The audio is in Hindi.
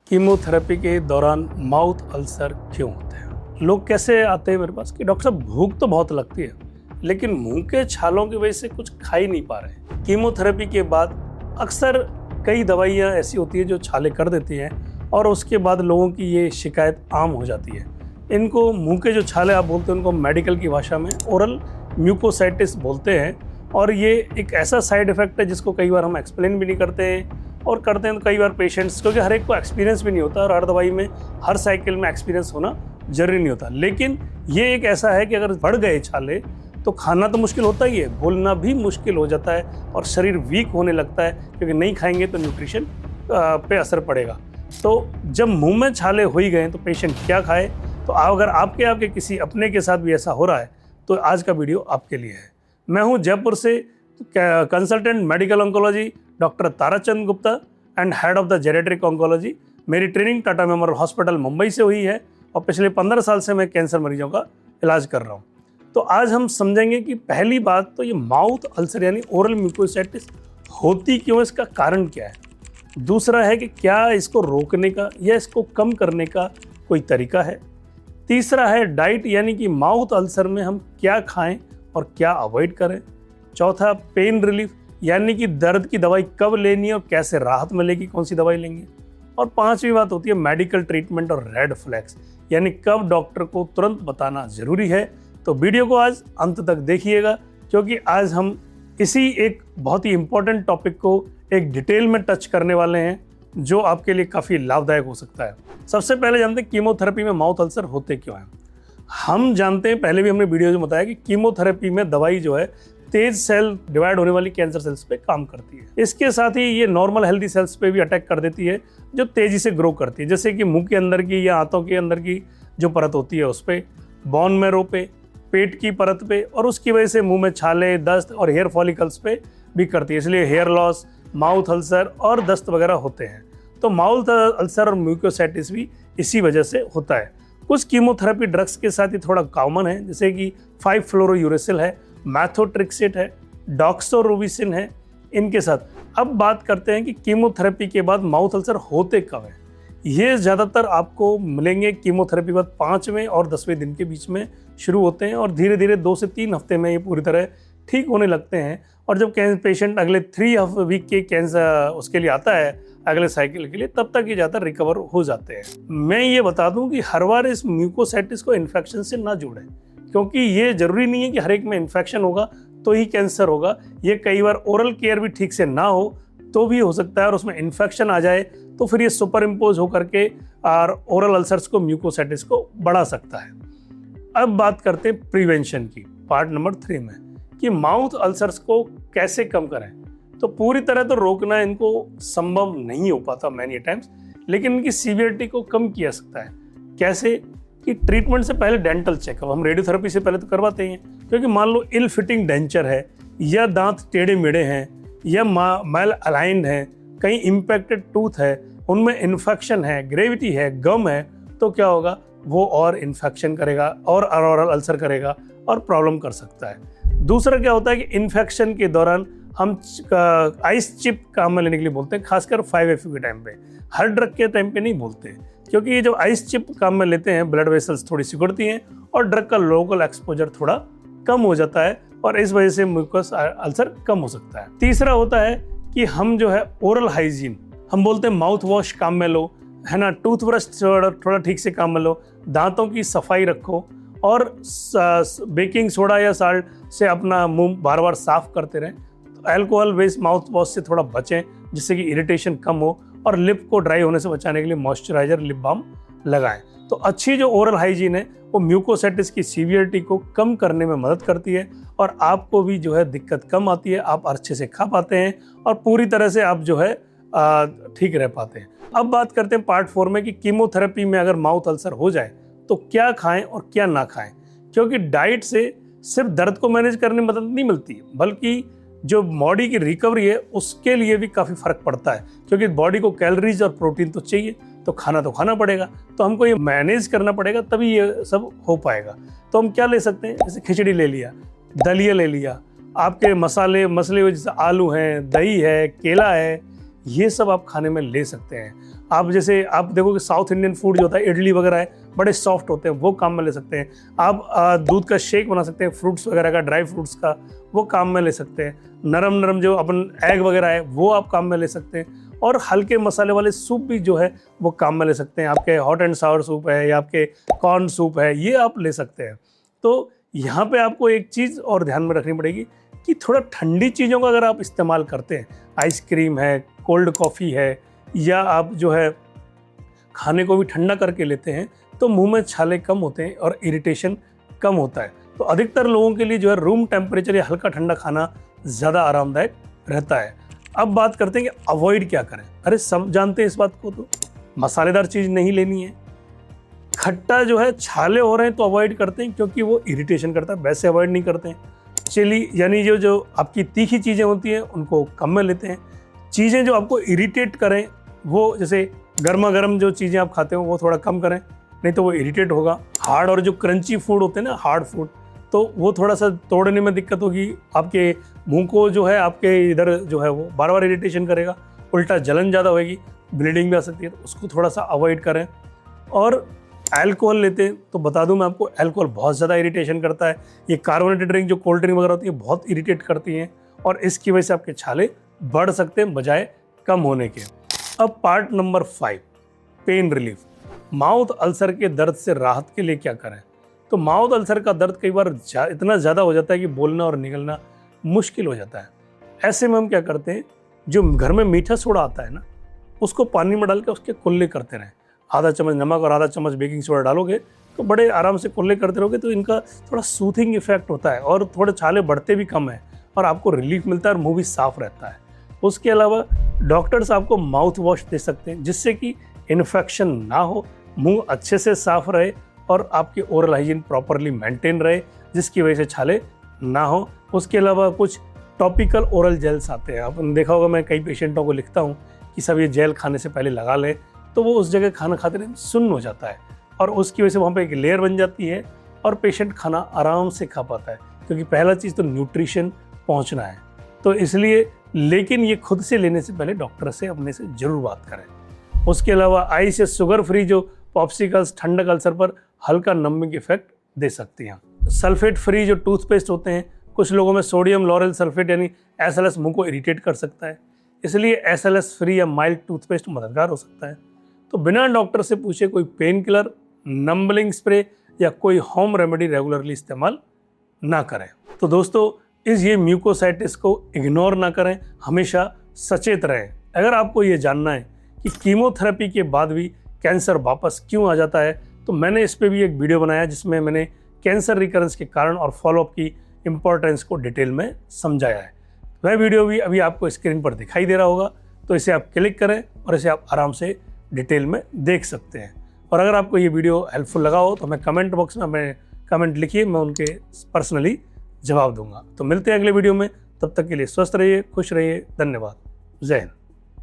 कीमोथेरेपी के दौरान माउथ अल्सर क्यों होते हैं? लोग कैसे आते हैं मेरे पास कि डॉक्टर साहब भूख तो बहुत लगती है लेकिन मुंह के छालों की वजह से कुछ खा ही नहीं पा रहे। कीमोथेरेपी के बाद अक्सर कई दवाइयाँ ऐसी होती है जो छाले कर देती हैं और उसके बाद लोगों की ये शिकायत आम हो जाती है। इनको मुंह के जो छाले आप बोलते हैं उनको मेडिकल की भाषा में ओरल म्यूकोसाइटिस बोलते हैं और ये एक ऐसा साइड इफेक्ट है जिसको कई बार हम एक्सप्लेन भी नहीं करते हैं और करते हैं तो कई बार पेशेंट्स, क्योंकि हर एक को एक्सपीरियंस भी नहीं होता और हर दवाई में हर साइकिल में एक्सपीरियंस होना जरूरी नहीं होता। लेकिन ये एक ऐसा है कि अगर बढ़ गए छाले तो खाना तो मुश्किल होता ही है, बोलना भी मुश्किल हो जाता है और शरीर वीक होने लगता है क्योंकि नहीं खाएंगे तो न्यूट्रिशन पे असर पड़ेगा। तो जब मुंह में छाले हो ही गए तो पेशेंट क्या खाए? तो अगर आपके किसी अपने के साथ भी ऐसा हो रहा है तो आज का वीडियो आपके लिए है। मैं हूँ जयपुर से consultant medical oncology doctor Tarachand Gupta and head of the geriatric oncology. मेरी training Tata memorial hospital Mumbai से हुई है और पिछले 15 साल से मैं कैंसर मरीजों का इलाज कर रहा हूँ। तो आज हम समझेंगे कि पहली बात तो ये माउथ अल्सर यानी ओरल म्यूकोसाइटिस होती क्यों, इसका कारण क्या है। दूसरा है कि क्या इसको रोकने का या इसको कम करने का कोई तरीका है। तीसरा है डाइट यानी कि माउथ अल्सर में हम क्या खाएं और क्या अवॉइड करें। चौथा पेन रिलीफ यानी कि दर्द की दवाई कब लेनी है और कैसे राहत मिलेगी, कौन सी दवाई लेंगे। और पांचवी बात होती है मेडिकल ट्रीटमेंट और रेड फ्लैग्स यानी कब डॉक्टर को तुरंत बताना ज़रूरी है। तो वीडियो को आज अंत तक देखिएगा क्योंकि आज हम इसी एक बहुत ही इम्पोर्टेंट टॉपिक को एक डिटेल में टच करने वाले हैं जो आपके लिए काफ़ी लाभदायक हो सकता है। सबसे पहले जानते हैं कीमोथेरेपी में माउथ अल्सर होते क्यों हैं। हम जानते हैं, पहले भी हमने वीडियो में बताया कि कीमोथेरेपी में दवाई जो है तेज सेल डिवाइड होने वाली कैंसर सेल्स पे काम करती है। इसके साथ ही ये नॉर्मल हेल्दी सेल्स पे भी अटैक कर देती है जो तेजी से ग्रो करती है, जैसे कि मुंह के अंदर की या आंतों के अंदर की जो परत होती है उस पे, बोन मैरो पे, पेट की परत पे, और उसकी वजह से मुंह में छाले, दस्त और हेयर फॉलिकल्स पे भी करती है। इसलिए हेयर लॉस, माउथ अल्सर और दस्त वगैरह होते हैं। तो माउथ अल्सर और म्यूकोसाइटिस भी इसी वजह से होता है। कुछ कीमोथेरेपी ड्रग्स के साथ ही थोड़ा कॉमन है, जैसे कि 5-फ्लोरोयूरेसिल है, मैथोट्रिक्सेट है, डॉक्सोरोविसिन है, इनके साथ। अब बात करते हैं कि कीमोथेरेपी के बाद माउथ अल्सर होते कब हैं। ये ज़्यादातर आपको मिलेंगे कीमोथेरेपी बाद 5वें और 10वें दिन के बीच में शुरू होते हैं और धीरे धीरे 2 से 3 हफ्ते में ये पूरी तरह ठीक होने लगते हैं। और जब पेशेंट अगले 3 वीक के कैंसर उसके लिए आता है अगले साइकिल के लिए, तब तक ये ज़्यादा रिकवर हो जाते हैं। मैं ये बता दूं कि हर बार इस म्यूकोसाइटिस को इन्फेक्शन से ना जोड़ें क्योंकि ये जरूरी नहीं है कि हर एक में इन्फेक्शन होगा तो ही कैंसर होगा। ये कई बार ओरल केयर भी ठीक से ना हो तो भी हो सकता है और उसमें इन्फेक्शन आ जाए तो फिर ये सुपर इम्पोज होकर के और ओरल अल्सर्स को, म्यूकोसाइटिस को बढ़ा सकता है। अब बात करते हैं प्रिवेंशन की, पार्ट नंबर 3 में, कि माउथ अल्सर्स को कैसे कम करें। तो पूरी तरह तो रोकना इनको संभव नहीं हो पाता मैनी टाइम्स, लेकिन इनकी सीवियरिटी को कम किया सकता है। कैसे? कि ट्रीटमेंट से पहले डेंटल चेकअप हम रेडियोथेरेपी से पहले तो करवाते ही हैं, क्योंकि मान लो इल फिटिंग डेंचर है या दांत टेढ़े मेढ़े हैं या मैल अलाइंड है, कहीं इम्पैक्टेड टूथ है, उनमें इन्फेक्शन है, ग्रेविटी है, गम है, तो क्या होगा, वो और इन्फेक्शन करेगा और ओरल अल्सर करेगा और प्रॉब्लम कर सकता है। दूसरा क्या होता है कि इन्फेक्शन के दौरान हम आइस चिप काम में लेने के लिए बोलते हैं, खासकर 5FU के टाइम पे, हर ड्रग के टाइम पे नहीं बोलते, क्योंकि ये जब आइस चिप काम में लेते हैं ब्लड वेसल्स थोड़ी सिकुड़ती हैं और ड्रग का लोकल एक्सपोजर थोड़ा कम हो जाता है और इस वजह से म्यूकस अल्सर कम हो सकता है। तीसरा होता है कि हम जो है ओरल हाइजीन, हम बोलते हैं माउथ वॉश काम में लो, है ना, टूथब्रश थोड़ा ठीक से काम में लो, दांतों की सफाई रखो और बेकिंग सोडा या साल्ट से अपना मुंह बार बार साफ करते रहें। अल्कोहल बेस्ड माउथ वॉश से थोड़ा बचें जिससे कि इरिटेशन कम हो, और लिप को ड्राई होने से बचाने के लिए मॉइस्चराइजर, लिप बाम लगाएं। तो अच्छी जो ओरल हाइजीन है वो म्यूकोसाइटिस की सीवियरिटी को कम करने में मदद करती है और आपको भी जो है दिक्कत कम आती है, आप अच्छे से खा पाते हैं और पूरी तरह से आप जो है ठीक रह पाते हैं। अब बात करते हैं पार्ट 4 में कि कीमोथेरेपी में अगर माउथ अल्सर हो जाए तो क्या खाएं और क्या ना खाएं, क्योंकि डाइट से सिर्फ दर्द को मैनेज करने में मदद नहीं मिलती बल्कि जो बॉडी की रिकवरी है उसके लिए भी काफ़ी फर्क पड़ता है, क्योंकि बॉडी को कैलोरीज और प्रोटीन तो चाहिए, तो खाना पड़ेगा, तो हमको ये मैनेज करना पड़ेगा तभी ये सब हो पाएगा। तो हम क्या ले सकते हैं, जैसे खिचड़ी ले लिया, दलिया ले लिया, आपके मसले जैसे आलू हैं, दही है, केला है, ये सब आप खाने में ले सकते हैं। आप जैसे आप देखोगे साउथ इंडियन फूड जो होता है, इडली वगैरह है, बड़े सॉफ्ट होते हैं, वो काम में ले सकते हैं। आप दूध का शेक बना सकते हैं, फ्रूट्स वगैरह का, ड्राई फ्रूट्स का, वो काम में ले सकते हैं। नरम नरम जो अपन एग वगैरह है वो आप काम में ले सकते हैं। और हल्के मसाले वाले सूप भी जो है वो काम में ले सकते हैं। आपके हॉट एंड सावर सूप है या आपके कॉर्न सूप है, ये आप ले सकते हैं। तो यहाँ पे आपको एक चीज़ और ध्यान में रखनी पड़ेगी कि थोड़ा ठंडी चीज़ों का अगर आप इस्तेमाल करते हैं, आइसक्रीम है, कोल्ड कॉफ़ी है, या आप जो है खाने को भी ठंडा करके लेते हैं, तो मुंह में छाले कम होते हैं और इरिटेशन कम होता है। तो अधिकतर लोगों के लिए जो है रूम टेम्परेचर या हल्का ठंडा खाना ज़्यादा आरामदायक रहता है। अब बात करते हैं कि अवॉइड क्या करें। अरे सब जानते हैं इस बात को, तो मसालेदार चीज़ नहीं लेनी है। खट्टा जो है, छाले हो रहे हैं तो अवॉइड करते हैं क्योंकि वो इरिटेशन करता है, वैसे अवॉइड नहीं करते हैं। चिली यानी जो आपकी तीखी चीज़ें होती हैं उनको कम में लेते हैं। चीज़ें जो आपको इरिटेट करें, वो जैसे गर्मा गर्म जो चीज़ें आप खाते हो वो थोड़ा कम करें, नहीं तो वो इरिटेट होगा। हार्ड और जो क्रंची फूड होते हैं ना, हार्ड फूड, तो वो थोड़ा सा तोड़ने में दिक्कत होगी। आपके मुंह को जो है, आपके इधर जो है वो बार बार इरिटेशन करेगा, उल्टा जलन ज़्यादा होगी, ब्लीडिंग भी आ सकती है, तो उसको थोड़ा सा अवॉइड करें। और अल्कोहल लेते हैं तो बता दूं मैं आपको, अल्कोहल बहुत ज़्यादा इरिटेशन करता है। ये कार्बोनेटेड ड्रिंक जो कोल्ड ड्रिंक वगैरह होती है बहुत इरिटेट करती हैं, और इसकी वजह से आपके छाले बढ़ सकते हैं बजाय कम होने के। अब part number 5, pain relief. Mouth ulcer के दर्द से राहत के लिए क्या करें। तो माउथ अल्सर का दर्द कई बार इतना ज़्यादा हो जाता है कि बोलना और निकलना मुश्किल हो जाता है। ऐसे में हम क्या करते हैं, जो घर में मीठा सोडा आता है ना, उसको पानी में डाल के उसके कुल्ले करते रहें। आधा चम्मच नमक और आधा चम्मच बेकिंग सोडा डालोगे तो बड़े आराम से कुल्ले करते रहोगे, तो इनका थोड़ा सूथिंग इफेक्ट होता है और थोड़े छाले बढ़ते भी कम है और आपको रिलीफ मिलता है और मुंह भी साफ रहता है। उसके अलावा डॉक्टर्स आपको माउथ वॉश दे सकते हैं जिससे कि इन्फेक्शन ना हो, मुंह अच्छे से साफ रहे और आपकी ओरल हाइजीन प्रॉपरली मेंटेन रहे, जिसकी वजह से छाले ना हो। उसके अलावा कुछ टॉपिकल ओरल जेल्स आते हैं, आपने देखा होगा, मैं कई पेशेंटों को लिखता हूँ कि सब ये जेल खाने से पहले लगा लें, तो वो उस जगह खाना खाते रहें सुन्न हो जाता है और उसकी वजह से वहाँ पे एक लेयर बन जाती है और पेशेंट खाना आराम से खा पाता है, क्योंकि पहला चीज़ तो न्यूट्रिशन पहुँचना है। तो इसलिए, लेकिन ये खुद से लेने से पहले डॉक्टर से अपने से ज़रूर बात करें। उसके अलावा आइस या शुगर फ्री जो पॉप्सिकल्स ठंडक अल्सर पर हल्का नम्बिंग इफेक्ट दे सकती हैं। सल्फेट फ्री जो टूथपेस्ट होते हैं, कुछ लोगों में सोडियम लॉरेल सल्फेट यानी SLS मुंह को इरिटेट कर सकता है, इसलिए SLS फ्री या माइल्ड टूथपेस्ट मददगार हो सकता है। तो बिना डॉक्टर से पूछे कोई पेन किलर, नंबलिंग स्प्रे या कोई होम रेमेडी रेगुलरली इस्तेमाल ना करें। तो दोस्तों, ये म्यूकोसाइटिस को इग्नोर ना करें, हमेशा सचेत रहें। अगर आपको ये जानना है कि कीमोथेरेपी के बाद भी कैंसर वापस क्यों आ जाता है, तो मैंने इस पे भी एक वीडियो बनाया जिसमें मैंने कैंसर रिकरेंस के कारण और फॉलोअप की इम्पोर्टेंस को डिटेल में समझाया है। वह वीडियो भी अभी आपको स्क्रीन पर दिखाई दे रहा होगा, तो इसे आप क्लिक करें और इसे आप आराम से डिटेल में देख सकते हैं। और अगर आपको ये वीडियो हेल्पफुल लगा हो तो हमें कमेंट बॉक्स में हमें कमेंट लिखिए, मैं उनके पर्सनली जवाब दूंगा। तो मिलते हैं अगले वीडियो में, तब तक के लिए स्वस्थ रहिए, खुश रहिए, धन्यवाद, जय हिंद।